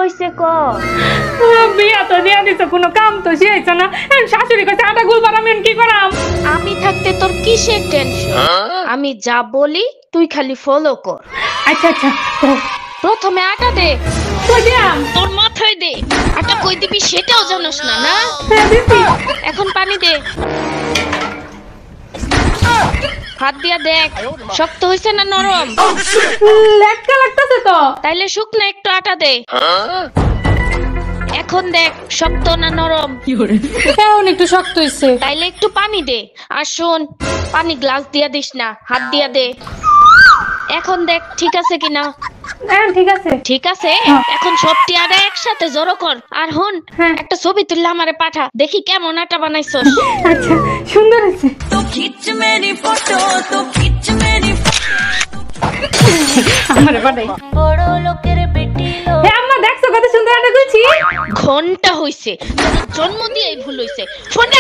হইছে ক? বিয়া তো দিয়া দিছ, কোনো কাম তো শিখাইছ না। শাশুড়ি কাছে আটা গুলবার আমি কি করাম? আমি থাকতে তোর কিসের টেনশন? আমি যা বলি তুই খালি ফলো কর। আচ্ছা আচ্ছা, প্রথমে আটা দে। কই দিয়াম? তোর মাথায় দে। আটা কই দিবি সেটাও জানোস না, না? দিছি। এখন পানি দে। হাত দিয়া দেখ শক্ত হইছে না নরম। লেটকা লাগতেছে তো। তাইলে শুকনো একটু আটা দে। এখন দেখ শক্ত না নরম। এখন একটু শক্ত হইছে। তাইলে একটু পানি দে। আর শোন, পানি গ্লাস দিয়া দিস না, হাত দিয়া দে। এখন দেখ ঠিক আছে কিনা। হ্যাঁ ঠিক আছে। ঠিক আছে, এখন সবটি আটা একসাথে জড়ো কর। আর হন, একটা ছবি তুললে আমারে পাঠা, দেখি কেমন আটা বানাইছস। আচ্ছা, সুন্দর হয়েছে। तो खींच मेरी फोटो तो खींच मेरी আমারে বানাই। বড় লোকের বেটি লো হে আম্মা, দেখছো কত সুন্দর আটা গুলছি? ঘন্টা হইছে, তোর জন্ম দিয়েই ভুল হইছে। ফোনটা